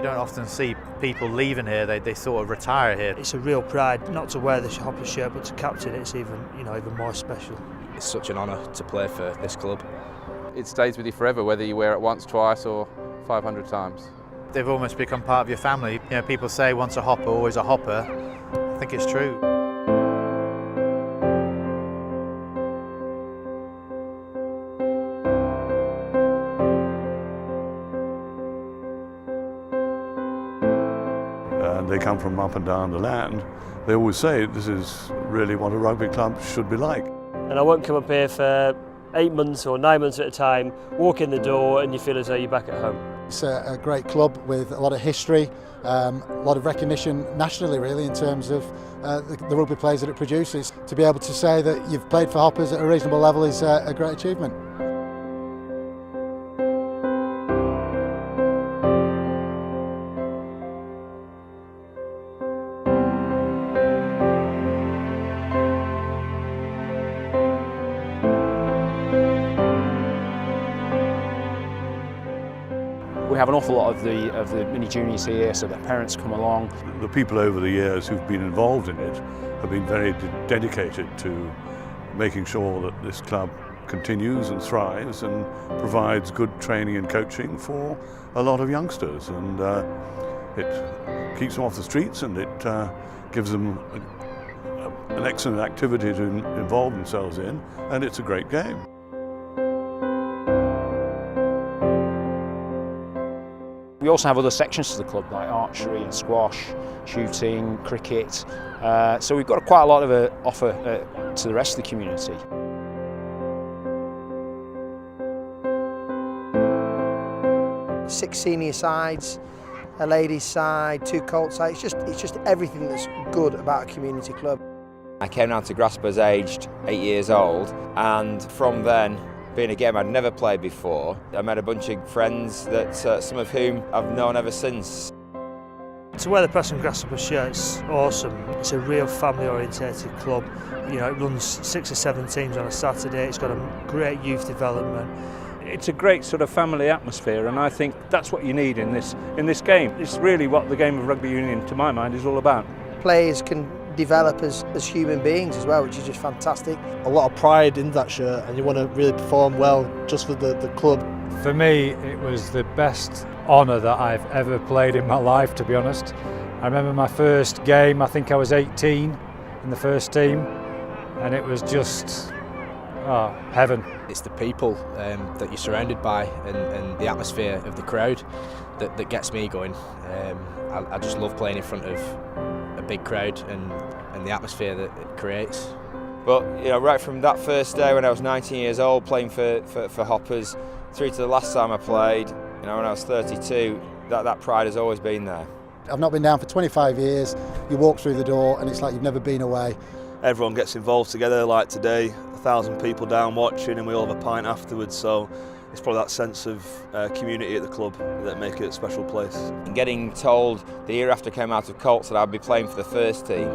don't often see people leaving here, they sort of retire here. It's a real pride not to wear the Hoppers shirt but to captain it. It's even more special. It's such an honour to play for this club. It stays with you forever, whether you wear it once, twice or 500 times. They've almost become part of your family. People say once a Hopper, always a Hopper. I think it's true. And they come from up and down the land. They always say this is really what a rugby club should be like. And I won't come up here for 8 months or 9 months at a time, walk in the door and you feel as though you're back at home. It's a great club with a lot of history, a lot of recognition nationally really in terms of the rugby players that it produces. To be able to say that you've played for Hoppers at a reasonable level is a great achievement. We have an awful lot of the mini juniors here, so their parents come along. The people over the years who've been involved in it have been very dedicated to making sure that this club continues and thrives and provides good training and coaching for a lot of youngsters. And it keeps them off the streets and it gives them an excellent activity to involve themselves in, and it's a great game. We also have other sections to the club like archery and squash, shooting, cricket. So we've got quite a lot of offer to the rest of the community. Six senior sides, a ladies' side, 2 colt sides. It's just everything that's good about a community club. I came down to Grasshoppers aged 8 years old, and from then, being a game I'd never played before, I met a bunch of friends that some of whom I've known ever since. To wear the Preston Grasshoppers shirt's awesome. It's a real family-orientated club. It runs 6 or 7 teams on a Saturday. It's got a great youth development. It's a great sort of family atmosphere, and I think that's what you need in this game. It's really what the game of rugby union, to my mind, is all about. Players can develop as human beings as well, which is just fantastic. A lot of pride in that shirt, and you want to really perform well just for the club. For me, it was the best honour that I've ever played in my life, to be honest. I remember my first game, I think I was 18 in the first team, and it was just heaven. It's the people that you're surrounded by and the atmosphere of the crowd that gets me going. I just love playing in front of a big crowd and the atmosphere that it creates. But right from that first day when I was 19 years old playing for Hoppers through to the last time I played, when I was 32, that pride has always been there. I've not been down for 25 years. You walk through the door and it's like you've never been away. Everyone gets involved together, like today, 1,000 people down watching, and we all have a pint afterwards, so it's probably that sense of community at the club that make it a special place. Getting told the year after I came out of Colts that I'd be playing for the first team,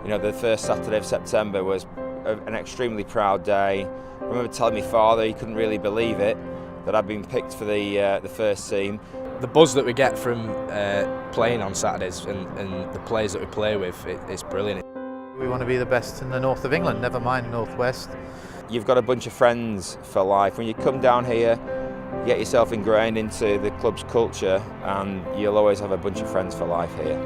the first Saturday of September was an extremely proud day. I remember telling my father, he couldn't really believe it, that I'd been picked for the first team. The buzz that we get from playing on Saturdays and the players that we play with, it's brilliant. We want to be the best in the north of England, never mind North West. You've got a bunch of friends for life. When you come down here, you get yourself ingrained into the club's culture, and you'll always have a bunch of friends for life here.